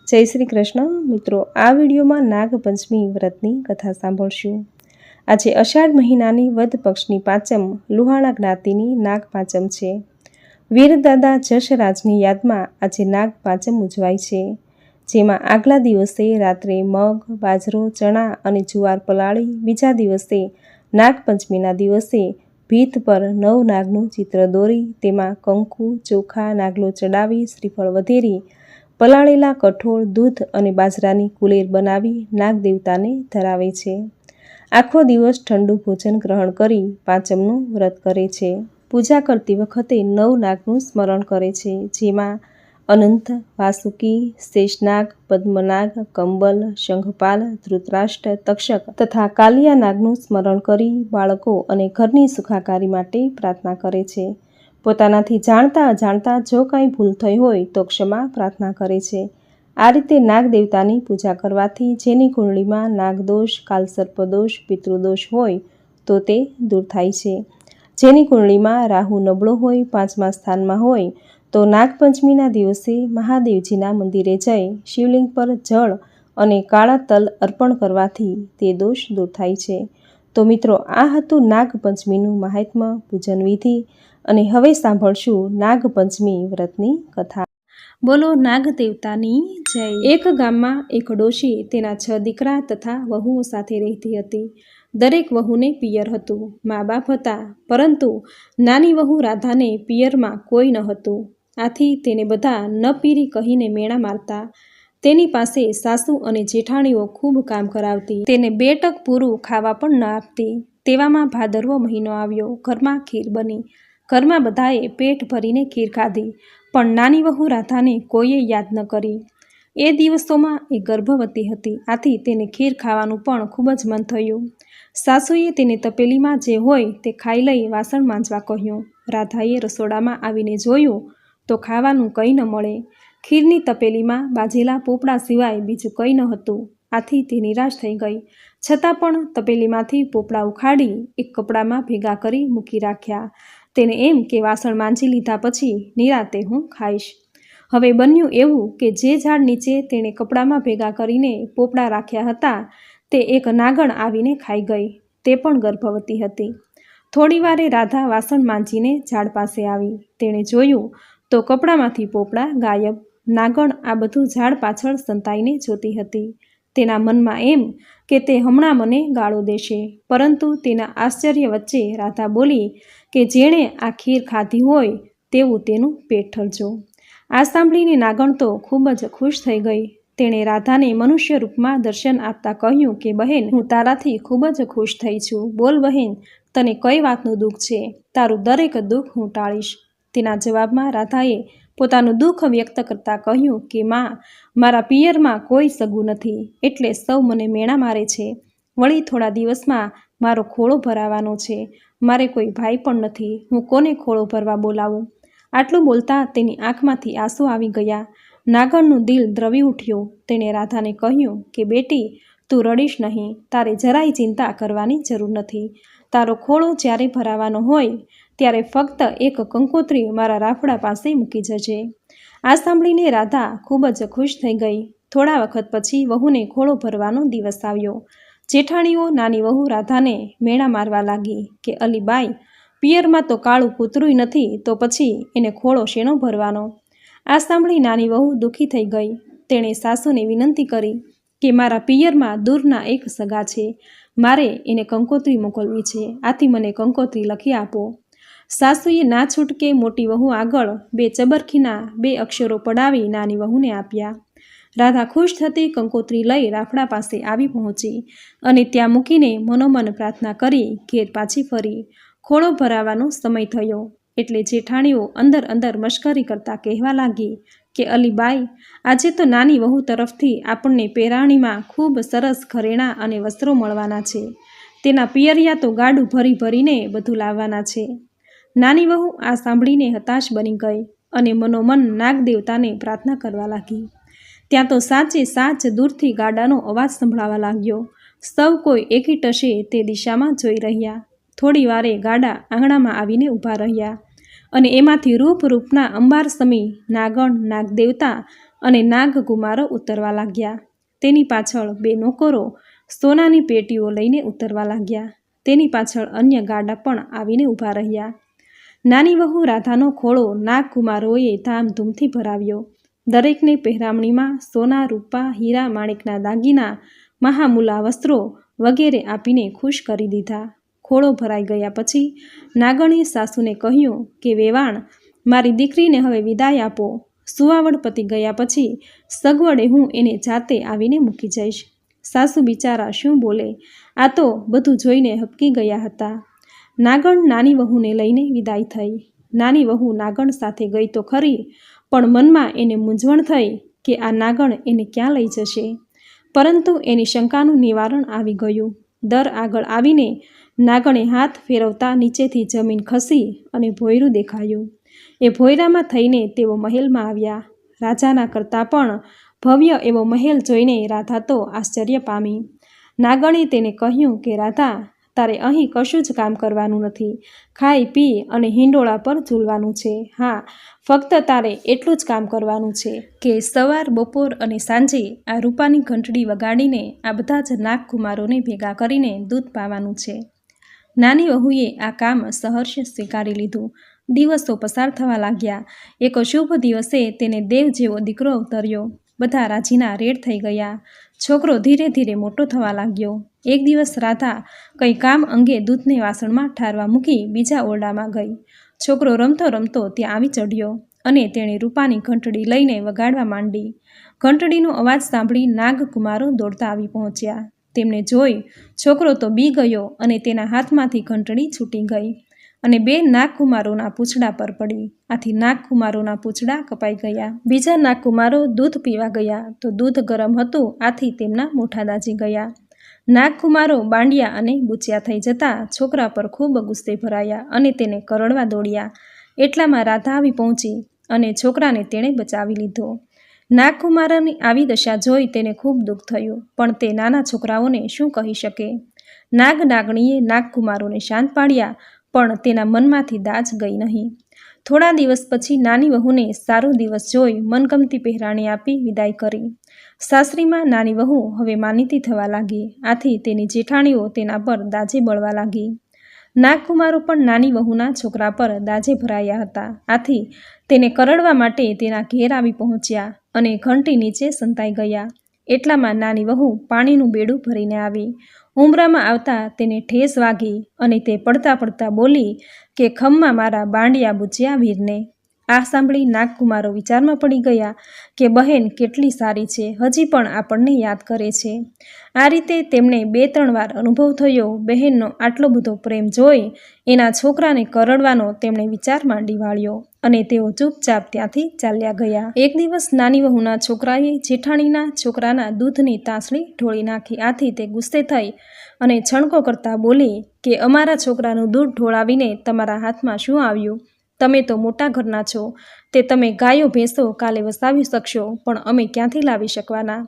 જય શ્રી કૃષ્ણ મિત્રો, આ વિડીયોમાં નાગપંચમી વ્રતની કથા સાંભળશું। આજે અષાઢ મહિનાની વદ પક્ષની પાંચમ લુહાણા જ્ઞાતિની નાગ પાંચમ છે। વીરદાદા જશરાજની યાદમાં આજે નાગ પાંચમ ઉજવાય છે, જેમાં આગલા દિવસે રાત્રે મગ, બાજરો, ચણા અને જુવાર પલાળી બીજા દિવસે નાગપંચમીના દિવસે ભીત પર નવ નાગનું ચિત્ર દોરી તેમાં કંકુ, ચોખા, નાગલો ચડાવી શ્રીફળ વધેરી પલાળેલા કઠોળ, દૂધ અને બાજરાની કુલેર બનાવી નાગ દેવતાને ધરાવે છે। આખો દિવસ ઠંડુ ભોજન ગ્રહણ કરી પાંચમનું વ્રત કરે છે। પૂજા કરતી વખતે નવ નાગનું સ્મરણ કરે છે, જેમાં અનંત, વાસુકી, શેષનાગ, પદ્મનાગ, કંબલ, શંખપાલ, ધૃતરાષ્ટ્ર, તક્ષક તથા કાલિયા નાગનું સ્મરણ કરી બાળકો અને ઘરની સુખાકારી માટે પ્રાર્થના કરે છે। પોતાનાથી જાણતા અજાણતા જો કંઈ ભૂલ થઈ હોય તો ક્ષમા પ્રાર્થના કરે છે। આ રીતે નાગ દેવતાની પૂજા કરવાથી જેની કુંડળીમાં નાગદોષ, કાલસર્પદોષ, પિતૃદોષ હોય તો તે દૂર થાય છે। જેની કુંડળીમાં રાહુ નબળો હોય, પાંચમા સ્થાનમાં હોય તો નાગપંચમીના દિવસે મહાદેવજીના મંદિરે જઈ શિવલિંગ પર જળ અને કાળા તલ અર્પણ કરવાથી તે દોષ દૂર થાય છે। તો મિત્રો, આ હતું નાગપંચમીનું મહાત્મ્ય, પૂજન વિધિ। અને હવે સાંભળશું નાગપંચમી વ્રતની કથા। બોલો નાગ દેવતાની જય। એક ગામમાં એક ડોશી તેના 6 દીકરા તથા વહુઓ સાથે રહેતી હતી। દરેક વહુને પિયર હતું, મા બાપ હતા, પરંતુ નાની વહુ રાધાને પિયરમાં કોઈ ન હતું। આથી તેને બધા ન પીરી કહીને મેણા મારતા। તેની પાસે સાસુ અને જેઠાણીઓ ખૂબ કામ કરાવતી, તેને 2 ટક પૂરું ખાવા પણ ન આપતી। તેવામાં ભાદરવો મહિનો આવ્યો, ઘરમાં ખીર બની। ઘરમાં બધાએ પેટ ભરીને ખીર ખાધી, પણ નાની વહુ રાધાને કોઈએ યાદ ન કરી। એ દિવસોમાં એ ગર્ભવતી હતી, આથી તેને ખીર ખાવાનું પણ ખૂબ જ મન થયું। સાસુએ તેને તપેલીમાં જે હોય તે ખાઈ લઈ વાસણ માંજવા કહ્યું। રાધાએ રસોડામાં આવીને જોયું તો ખાવાનું કંઈ ન મળે। ખીરની તપેલીમાં બાજેલા પોપડા સિવાય બીજું કંઈ ન હતું। આથી તે નિરાશ થઈ ગઈ, છતાં પણ તપેલીમાંથી પોપડા ઉખાડી એક કપડામાં ભેગા કરી મૂકી રાખ્યા। તેને એમ કે વાસણ માંજી લીધા પછી નિરાતે હું ખાઈશ। હવે બન્યું એવું કે જે ઝાડ નીચે તેણે કપડામાં ભેગા કરીને પોપડા રાખ્યા હતા તે એક નાગણ આવીને ખાઈ ગઈ, તે પણ ગર્ભવતી હતી। થોડી વારે રાધા વાસણ માંજીને ઝાડ પાસે આવી। તેણે જોયું તો કપડામાંથી પોપડા ગાયબ। નાગણ આ બધું ઝાડ પાછળ સંતાઈને જોતી હતી। તેના મનમાં એમ કે તે હમણાં મને ગાળો દેશે, પરંતુ તેના આશ્ચર્ય વચ્ચે રાધા બોલી કે જેણે આ ખીર ખાધી હોય તેવું તેનું પેટ ઠરજો। આ સાંભળીને નાગણ તો ખૂબ જ ખુશ થઈ ગઈ। તેણે રાધાને મનુષ્ય રૂપમાં દર્શન આપતા કહ્યું કે બહેન, હું તારાથી ખૂબ જ ખુશ થઈ છું। બોલ બહેન, તને કઈ વાતનું દુઃખ છે? તારું દરેક દુઃખ હું ટાળીશ। તેના જવાબમાં રાધાએ પોતાનું દુઃખ વ્યક્ત કરતાં કહ્યું કે માં, મારા પિયરમાં કોઈ સગું નથી, એટલે સૌ મને મેણા મારે છે। વળી થોડા દિવસમાં મારો ખોળો ભરાવાનો છે। મારે કોઈ ભાઈ પણ નથી, હું કોને ખોળો ભરવા બોલાવું? આટલું બોલતાં તેની આંખમાંથી આંસુ આવી ગયા। નાગણનું દિલ દ્રવી ઉઠ્યું। તેણે રાધાને કહ્યું કે બેટી, તું રડીશ નહીં, તારે જરાય ચિંતા કરવાની જરૂર નથી। તારો ખોળો જ્યારે ભરાવાનો હોય ત્યારે ફક્ત એક કંકોત્રી મારા રાફડા પાસે મૂકી જજે। આ સાંભળીને રાધા ખૂબ જ ખુશ થઈ ગઈ। થોડા વખત પછી વહુને ખોળો ભરવાનો દિવસ આવ્યો। જેઠાણીઓ નાની વહુ રાધાને મેણા મારવા લાગી કે અલીબાઈ, પિયરમાં તો કાળું કૂતરું નથી, તો પછી એને ખોળો શેનો ભરવાનો? આ સાંભળી નાની વહુ દુઃખી થઈ ગઈ। તેણે સાસુને વિનંતી કરી કે મારા પિયરમાં દૂરના એક સગા છે, મારે એને કંકોત્રી મોકલવી છે, આથી મને કંકોત્રી લખી આપો। સાસુએ ના છૂટકે મોટી વહુ આગળ 2 ચબરખીના 2 અક્ષરો પડાવી નાની વહુને આપ્યા। રાધા ખુશ થતી કંકોત્રી લઈ રાફડા પાસે આવી પહોંચી અને ત્યાં મૂકીને મનોમન પ્રાર્થના કરી ઘેર પાછી ફરી। ખોળો ભરાવાનો સમય થયો એટલે જેઠાણીઓ અંદર અંદર મશ્કરી કરતાં કહેવા લાગી કે અલીબાઈ, આજે તો નાની વહુ તરફથી આપણને પેરાણીમાં ખૂબ સરસ ઘરેણાં અને વસ્ત્રો મળવાના છે। તેના પિયરિયા તો ગાડું ભરી ભરીને બધું લાવવાના છે। નાની વહુ આ સાંભળીને હતાશ બની ગઈ અને મનોમન નાગ દેવતાને પ્રાર્થના કરવા લાગી। ત્યાં તો સાચે સાચ દૂરથી ગાડાનો અવાજ સંભળાવા લાગ્યો। સૌ કોઈ એકી ટશે તે દિશામાં જોઈ રહ્યા। થોડી વારે ગાડા આંગણામાં આવીને ઊભા રહ્યા અને એમાંથી રૂપ રૂપના અંબાર સમી નાગણ, નાગદેવતા અને નાગકુમારો ઉતરવા લાગ્યા. તેની પાછળ 2 નોકરો સોનાની પેટીઓ લઈને ઉતરવા લાગ્યા. તેની પાછળ અન્ય ગાડા પણ આવીને ઊભા રહ્યા. નાની વહુ રાધાનો ખોળો નાગકુમારોએ ધામધૂમથી ભરાવ્યો. દરેકને પહેરામણીમાં સોના, રૂપા, હીરા, માણેકના દાગીના, મહામૂલા વસ્ત્રો વગેરે આપીને ખુશ કરી દીધા. ખોળો ભરાઈ ગયા પછી નાગણીએ સાસુને કહ્યું કે વેવાણ, મારી દીકરીને હવે વિદાય આપો. સુવાવડ પતી ગયા પછી સગવડે હું એને જાતે આવીને મૂકી જઈશ. સાસુ બિચારા શું બોલે, આ તો બધું જોઈને હબકી ગયા હતા. નાગણ નાની વહુને લઈને વિદાય થઈ. નાની વહુ નાગણ સાથે ગઈ તો ખરી, પણ મનમાં એને મૂંઝવણ થઈ કે આ નાગણ એને ક્યાં લઈ જશે. પરંતુ એની શંકાનું નિવારણ આવી ગયું. દર આગળ આવીને નાગણે હાથ ફેરવતા નીચેથી જમીન ખસી અને ભોંયરું દેખાયું. એ ભોંયરામાં થઈને તેઓ મહેલમાં આવ્યા. રાજાના કરતાં પણ ભવ્ય એવો મહેલ જોઈને રાધા તો આશ્ચર્ય પામી. નાગણે તેને કહ્યું કે રાધા, તારે અહીં કશું જ કામ કરવાનું નથી. ખાઈ પી અને હિંડોળા પર ઝૂલવાનું છે. હા, ફક્ત તારે એટલું જ કામ કરવાનું છે કે સવાર, બપોર અને સાંજે આ રૂપાની ઘંટડી વગાડીને આ બધા જ નાગકુમારોને ભેગા કરીને દૂધ પાવાનું છે. નાની વહુએ આ કામ સહર્ષ સ્વીકારી લીધું. દિવસો પસાર થવા લાગ્યા. એક શુભ દિવસે તેને દેવ જેવો દીકરો અવતર્યો. બધા રાજીના રેડ થઈ ગયા. છોકરો ધીરે ધીરે મોટો થવા લાગ્યો. એક દિવસ રાધા કંઈ કામ અંગે દૂધને વાસણમાં ઠારવા મૂકી બીજા ઓરડામાં ગઈ. છોકરો રમતો રમતો ત્યાં આવી ચડ્યો અને તેણે રૂપાની ઘંટડી લઈને વગાડવા માંડી. ઘંટડીનો અવાજ સાંભળી નાગકુમારો દોડતા આવી પહોંચ્યા. તેમને જોઈ છોકરો તો બી ગયો અને તેના હાથમાંથી ઘંટડી છૂટી ગઈ અને 2 નાગકુમારોના પૂંછડા પર પડી. આથી નાગકુમારોના પૂંછડા કપાઈ ગયા. બીજા નાગકુમારો દૂધ પીવા ગયા તો દૂધ ગરમ હતું, આથી તેમના મોઢા દાઝી ગયા. નાગકુમારો બાંડિયા અને બૂચિયા થઈ જતા છોકરા પર ખૂબ ગુસ્સે ભરાયા અને તેને કરડવા દોડ્યા. એટલામાં રાધા આવી પહોંચી અને છોકરાને તેણે બચાવી લીધો. નાગકુમારોની આવી દશા જોઈ તેને ખૂબ દુઃખ થયું, પણ તે નાના છોકરાઓને શું કહી શકે. નાગણીએ નાગકુમારોને શાંત પાડ્યા, પણ તેના મનમાંથી દાજ ગઈ નહીં. થોડા દિવસ પછી નાની વહુને સારો દિવસ જોઈ મનગમતી પહેરાણી આપી વિદાય કરી. સાસરીમાં નાની વહુ હવે માનીતી થવા લાગી. આથી તેની જેઠાણીઓ તેના પર દાજે બળવા લાગી. નાગકુમારો પણ નાની વહુના છોકરા પર દાજે ભરાયા હતા. આથી તેને કરડવા માટે તેના ઘેર આવી પહોંચ્યા અને ઘંટી નીચે સંતાઈ ગયા. એટલામાં નાની વહુ પાણીનું બેડું ભરીને આવી. ઉંબરામાં આવતા તેને ઠેસ વાગી અને તે પડતા પડતા બોલી કે ખમ્મા મારા બાંડિયા બુચિયા વીરને. આ સાંભળી નાગકુમારો વિચારમાં પડી ગયા કે બહેન કેટલી સારી છે, હજી પણ આપણને યાદ કરે છે. આ રીતે તેમને 2-3 વાર અનુભવ થયો. બહેનનો આટલો બધો પ્રેમ જોઈ એના છોકરાને કરડવાનો તેમણે વિચાર માંડી વાળ્યો અને તેઓ ચૂપચાપ ત્યાંથી ચાલ્યા ગયા. એક દિવસ નાની વહુના છોકરાએ જેઠાણીના છોકરાના દૂધની તાસળી ઢોળી નાખી. આથી તે ગુસ્સે થઈ અને છણકો કરતા બોલી કે અમારા છોકરાનું દૂધ ઢોળાવીને તમારા હાથમાં શું આવ્યું? તમે તો મોટા ઘરના છો, તે તમે ગાયો ભેંસો કાલે વસાવી શકશો, પણ અમે ક્યાંથી લાવી શકવાના?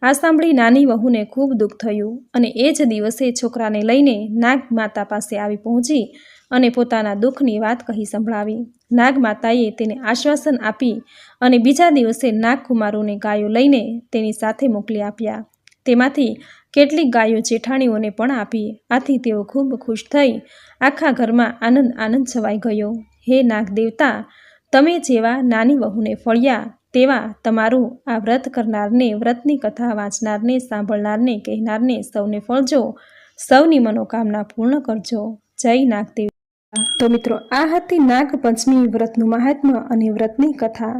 આ સાંભળી નાની વહુને ખૂબ દુઃખ થયું અને એ જ દિવસે છોકરાને લઈને નાગ માતા પાસે આવી પહોંચી અને પોતાના દુઃખની વાત કહી સંભળાવી. નાગ માતાએ તેને આશ્વાસન આપી અને બીજા દિવસે નાગકુમારોને ગાયો લઈને તેની સાથે મોકલી આપ્યા. તેમાંથી કેટલીક ગાયો જેઠાણીઓને પણ આપી. આથી તેઓ ખૂબ ખુશ થઈ આખા ઘરમાં આનંદ છવાઈ ગયો. હે નાગ દેવતા, તમે જેવા નાની વહુને ફળ્યા તેવા તમારું આ વ્રત કરનારને, વ્રતની કથા વાંચનારને, સાંભળનારને, કહેનારને સૌને ફળજો. સૌની મનોકામના પૂર્ણ કરજો. જય નાગ દેવતા. તો મિત્રો, આ હતી નાગપંચમી વ્રતનું મહાત્મ્ય અને વ્રતની કથા.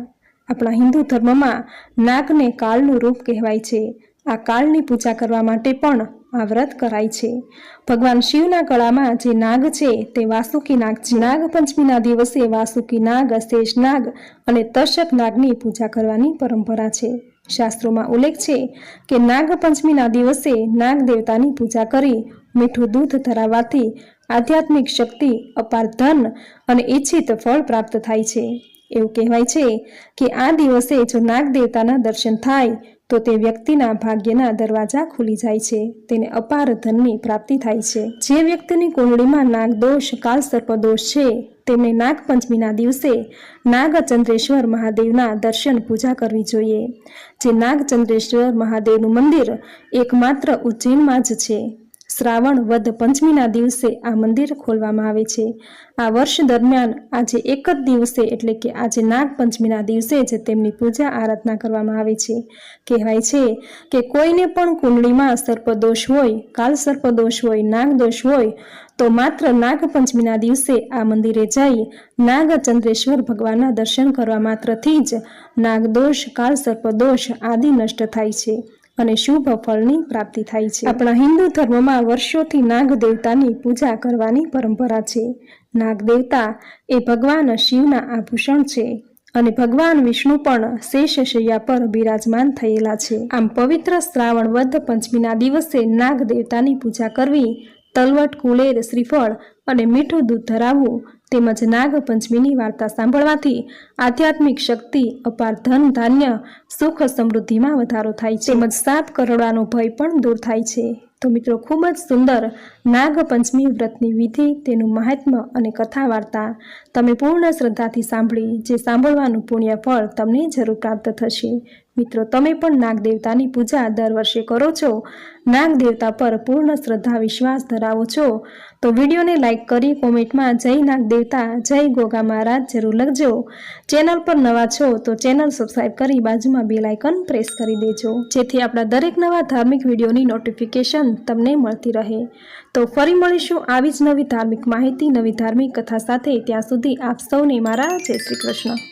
આપણા હિન્દુ ધર્મમાં નાગને કાળનું રૂપ કહેવાય છે. આ કાળની પૂજા કરવા માટે પણ આ વ્રત કરાય છે. ભગવાન શિવના ગળામાં જે નાગ છે તે વાસુકી નાગ છે. નાગપંચમીના દિવસે વાસુકી નાગ, શેષ નાગ અને તશક નાગની પૂજા કરવાની પરંપરા છે. શાસ્ત્રોમાં ઉલ્લેખ છે કે નાગપંચમીના દિવસે નાગ દેવતાની પૂજા કરી મીઠું દૂધ ધરાવવાથી આધ્યાત્મિક શક્તિ, અપાર ધન અને ઈચ્છિત ફળ પ્રાપ્ત થાય છે. એવું કહેવાય છે કે આ દિવસે જો નાગ દેવતાના દર્શન થાય તો તે વ્યક્તિના ભાગ્યના દરવાજા ખુલી જાય છે, તેને અપાર ધનની પ્રાપ્તિ થાય છે. જે વ્યક્તિની કુંડળીમાં નાગદોષ, કાળસર્પદોષ છે તેમણે નાગપંચમીના દિવસે નાગચંદ્રેશ્વર મહાદેવના દર્શન પૂજા કરવી જોઈએ. જે નાગચંદ્રેશ્વર મહાદેવનું મંદિર એકમાત્ર ઉજ્જૈનમાં જ છે. શ્રાવણ વદ પંચમીના દિવસે આ મંદિર ખોલવામાં આવે છે. આ વર્ષ દરમિયાન આજે એક જ દિવસે એટલે કે આજે નાગપંચમીના દિવસે જ તેમની પૂજા આરાધના કરવામાં આવે છે. કહેવાય છે કે કોઈને પણ કુંડળીમાં સર્પદોષ હોય, કાળસર્પદોષ હોય, નાગદોષ હોય તો માત્ર નાગપંચમીના દિવસે આ મંદિરે જઈ નાગચંદ્રેશ્વર ભગવાનના દર્શન કરવા માત્રથી જ નાગદોષ, કાળસર્પદોષ આદિ નષ્ટ થાય છે અને શુભ ફળની પ્રાપ્તિ થાય છે. આપણા હિન્દુ ધર્મમાં વર્ષોથી નાગ દેવતાની પૂજા કરવાની પરંપરા છે. નાગ દેવતા એ ભગવાન શિવના આભૂષણ છે અને ભગવાન વિષ્ણુ પણ શેષશૈયા પર બિરાજમાન થયેલા છે. આમ પવિત્ર શ્રાવણ વદ પંચમીના દિવસે નાગ દેવતાની પૂજા કરવી, તલવટ, કુલેર, શ્રીફળ અને મીઠું દૂધ ધરાવવું તેમજ નાગપંચમીની વાર્તા સાંભળવાથી આધ્યાત્મિક શક્તિ, અપાર ધન ધાન્ય, સુખ સમૃદ્ધિમાં વધારો થાય છે તેમજ સાપ કરોડાનો ભય પણ દૂર થાય છે. તો મિત્રો, ખૂબ જ સુંદર નાગપંચમી વ્રતની વિધિ, તેનું મહાત્મ્ય અને કથા વાર્તા તમે પૂર્ણ શ્રદ્ધાથી સાંભળી, જે સાંભળવાનું પુણ્ય ફળ તમને જરૂર પ્રાપ્ત થશે. મિત્રો, તમે પણ નાગ દેવતાની પૂજા દર વર્ષે કરો છો, નાગ દેવતા પર પૂર્ણ શ્રદ્ધા વિશ્વાસ ધરાવો છો તો વિડીયોને લાઇક કરી કોમેન્ટમાં જય નાગ દેવતા, જય ગોગા મહારાજ જરૂર લખજો. ચેનલ પર નવા છો તો ચેનલ સબસ્ક્રાઈબ કરી બાજુમાં બેલ આઇકન પ્રેસ કરી દેજો, જેથી આપણા દરેક નવા ધાર્મિક વિડીયોની નોટિફિકેશન તમને મળતી રહે. તો ફરી મળીશું આવી જ નવી ધાર્મિક માહિતી, નવી ધાર્મિક કથા સાથે. ત્યાં સુધી આપ સૌને મારા જય શ્રી કૃષ્ણ.